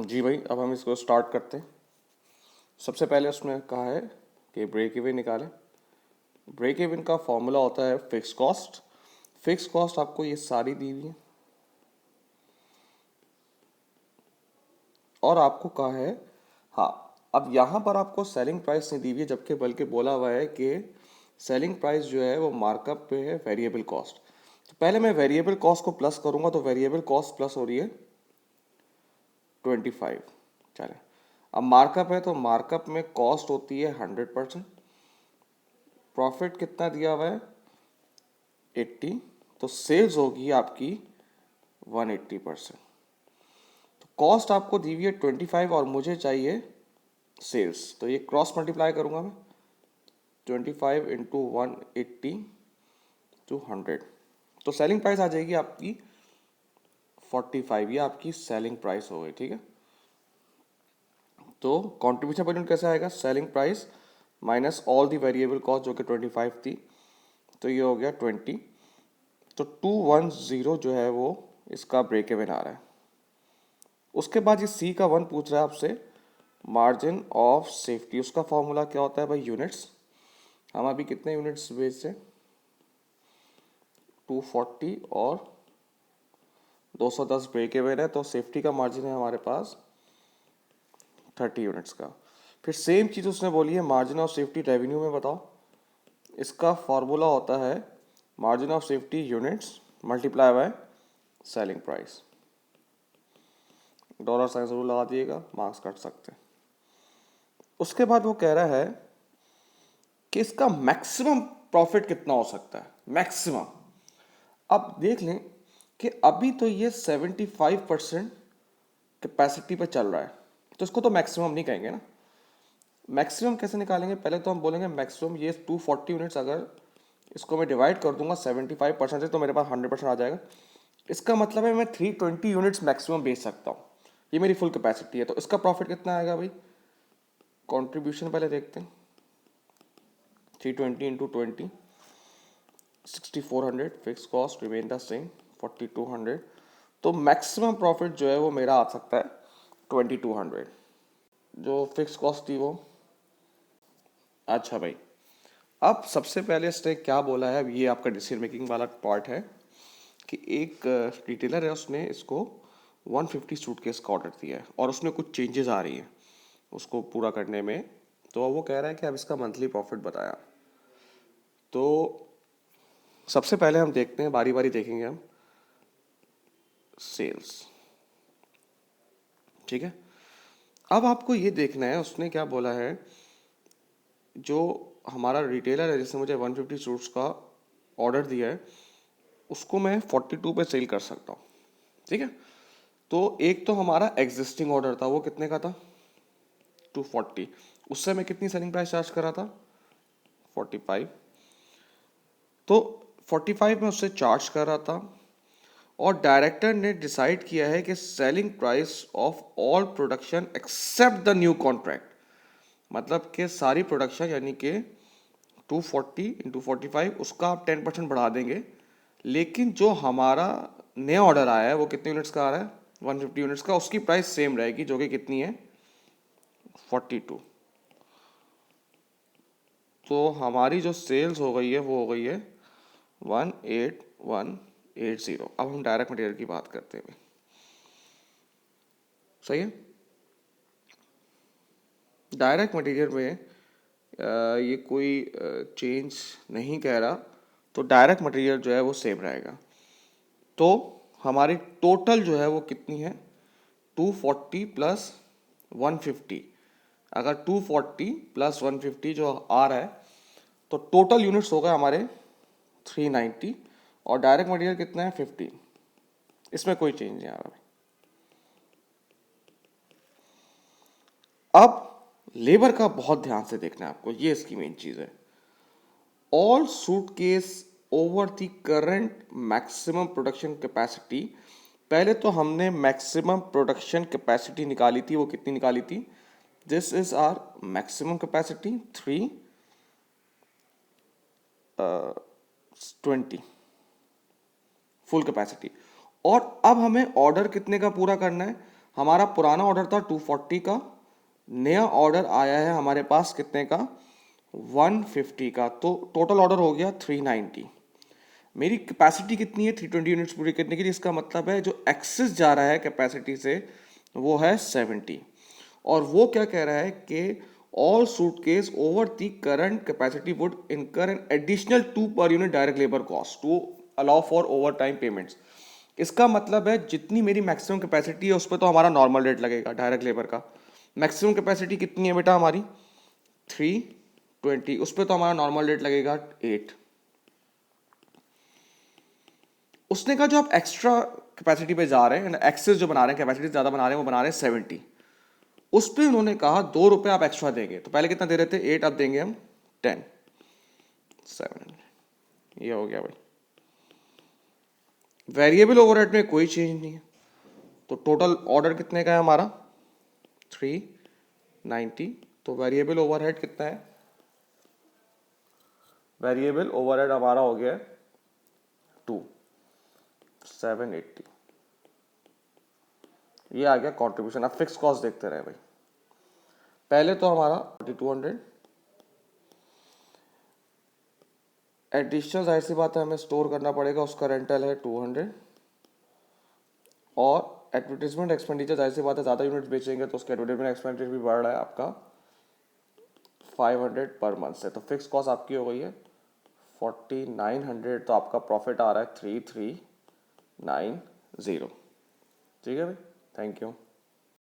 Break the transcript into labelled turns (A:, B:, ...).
A: जी भाई, अब हम इसको स्टार्ट करते हैं। सबसे पहले उसमें कहा है कि ब्रेक इवन निकालें। ब्रेक इवन का फॉर्मूला होता है फिक्स कॉस्ट। फिक्स कॉस्ट आपको ये सारी दी हुई है और आपको कहा है, हाँ, अब यहाँ पर आपको सेलिंग प्राइस नहीं दी हुई है, जबकि बल्कि बोला हुआ है कि सेलिंग प्राइस जो है वो मार्कअप पे है वेरिएबल कॉस्ट। तो पहले मैं वेरिएबल कॉस्ट को प्लस करूँगा, तो वेरिएबल कॉस्ट प्लस हो रही है 25। चले, अब मार्कअप है तो मार्कअप में कॉस्ट होती है 100%। प्रॉफिट कितना दिया हुआ है 80, तो सेल्स होगी आपकी 180%। तो कॉस्ट आपको दी हुई है 25 और मुझे चाहिए सेल्स, तो ये क्रॉस मल्टीप्लाई करूंगा मैं 25 इंटू 180 टू 100, तो सेलिंग प्राइस आ जाएगी आपकी 45। ये आपकी सेलिंग प्राइस हो गई, ठीक है। तो कॉन्ट्रीब्यूशन पर यूनिट कैसे आएगा, selling price minus all the variable cost जो कि 25 थी, तो ये हो गया 20। तो 210 जो है वो इसका ब्रेक इवन आ रहा है। उसके बाद ये सी का 1 पूछ रहा है आपसे, मार्जिन ऑफ सेफ्टी। उसका फॉर्मूला क्या होता है भाई, यूनिट्स। हम अभी कितने यूनिट्स बेच रहे हैं, 240 और 210 ब्रेक इवन है, तो सेफ्टी का मार्जिन है हमारे पास 30 यूनिट्स का। फिर सेम चीज़ उसने बोली है, मार्जिन ऑफ सेफ्टी रेवेन्यू में बताओ। इसका फॉर्मूला होता है margin of safety units multiply by selling price. Dollar sign जरूर लगा दिएगा, मार्क्स कट सकते हैं। उसके बाद वो कह रहा है कि इसका मैक्सिमम प्रॉफिट कितना हो सकता है, मैक्सिमम। अब देख लें कि अभी तो ये 75% कैपेसिटी पे चल रहा है, तो इसको तो मैक्सिमम नहीं कहेंगे ना। मैक्सिमम कैसे निकालेंगे, पहले तो हम बोलेंगे मैक्सिमम ये 240 यूनिट्स, अगर इसको मैं डिवाइड कर दूंगा 75% से, तो मेरे पास 100% आ जाएगा। इसका मतलब है मैं 320 यूनिट्स मैक्सिमम बेच सकता हूँ, ये मेरी फुल कैपेसिटी है। तो इसका प्रॉफिट कितना आएगा भाई, कंट्रीब्यूशन पहले देखते हैं। 320 into 20, 6400। Fix cost remain the same 4200। तो मैक्सिमम प्रॉफिट जो है वो मेरा आ सकता है 2200। जो फिक्स कॉस्ट थी वो, अच्छा भाई, अब सबसे पहले इसने क्या बोला है, अब ये आपका डिसीजन मेकिंग वाला पार्ट है कि एक रिटेलर है, उसने इसको 150 सूटकेस का ऑर्डर दिया है और उसमें कुछ चेंजेस आ रही हैं उसको पूरा करने में। तो वो कह रहा है कि अब इसका मंथली प्रॉफिट बताया। तो सबसे पहले हम देखते हैं, बारी बारी देखेंगे हम सेल्स, ठीक है। अब आपको ये देखना है उसने क्या बोला है। जो हमारा रिटेलर है जिसने मुझे 150 सूट्स का ऑर्डर दिया है, उसको मैं 42 पे सेल कर सकता हूँ, ठीक है। तो एक तो हमारा एग्जिस्टिंग ऑर्डर था, वो कितने का था 240, उससे मैं कितनी सेलिंग प्राइस चार्ज कर रहा था 45। तो 45 में उससे चार्ज कर रहा था, और डायरेक्टर ने डिसाइड किया है कि selling price of all production except the new contract, मतलब कि सारी प्रोडक्शन यानी कि 240 इंटू 45, उसका आप 10% बढ़ा देंगे। लेकिन जो हमारा नया ऑर्डर आया है वो कितने यूनिट्स का आ रहा है 150 यूनिट्स का, उसकी प्राइस सेम रहेगी जो कि कितनी है 42। तो हमारी जो सेल्स हो गई है वो हो गई है 18180। अब हम डायरेक्ट मटेरियल की बात करते हैं, सही है। डायरेक्ट मटेरियल में ये कोई चेंज नहीं कह रहा, तो डायरेक्ट मटेरियल जो है वो सेम रहेगा। तो हमारी टोटल जो है वो कितनी है 240 प्लस 150। अगर 240 प्लस 150 जो आ रहा है, तो टोटल यूनिट्स हो गए हमारे 390, और डायरेक्ट मटेरियल कितना है 15। इसमें कोई चेंज नहीं आ रहा। अब लेबर का बहुत ध्यान से देखना है आपको, ये इसकी मेन चीज है। All suitcase over the current maximum production capacity. पहले तो हमने मैक्सिमम प्रोडक्शन कैपेसिटी निकाली थी, वो कितनी निकाली थी, this is our maximum capacity 320 full capacity. और अब हमें ऑर्डर कितने का पूरा करना है, हमारा पुराना ऑर्डर था 240 का, नया ऑर्डर आया है हमारे पास कितने का, 150 का, तो टोटल ऑर्डर हो गया 390। मेरी कैपेसिटी कितनी है 320 यूनिट्स पूरी करने के लिए, इसका मतलब है जो एक्सेस जा रहा है कैपेसिटी से वो है 70। और वो क्या कह रहा है कि all suitcase over the current capacity would incur an additional 2 per unit direct labour cost to allow for overtime payments. इसका मतलब है जितनी मेरी मैक्सिमम कैपेसिटी है उस पर तो हमारा नॉर्मल रेट लगेगा डायरेक्ट लेबर का। मैक्सिमम कैपेसिटी कितनी है बेटा हमारी 320, उस पर तो हमारा नॉर्मल रेट लगेगा 8। उसने कहा जो आप एक्स्ट्रा कैपेसिटी पे जा रहे हैं, एक्सेस जो बना रहे हैं, कैपेसिटी ज़्यादा बना रहे हैं, वो बना रहे हैं 70, उस पर उन्होंने कहा 2 रुपये आप एक्स्ट्रा देंगे। तो पहले कितना दे रहे थे 8, अब देंगे हम 10, 700। ये हो गया भाई। वेरिएबल ओवरहेड में कोई चेंज नहीं है, तो टोटल ऑर्डर कितने का है हमारा 390। तो वेरिएबल ओवरहेड कितना है, वेरिएबल ओवरहेड हमारा हो गया 780। ये आ गया कंट्रीब्यूशन। अब फिक्स कॉस्ट देखते रहे भाई। पहले तो हमारा 4200 एडिशनल, जाहिर सी बात है हमें स्टोर करना पड़ेगा, उसका रेंटल है 200, और एडवर्टीजमेंट एक्सपेंडिचर जाहिर सी बात है ज़्यादा यूनिट्स बेचेंगे तो उसका एडवर्टीजमेंट एक्सपेंडिचर भी बढ़ रहा है आपका 500 पर मंथ से। तो फिक्स कॉस्ट आपकी हो गई है 4900, तो आपका प्रॉफिट आ रहा है 3390। ठीक है भाई, थैंक यू।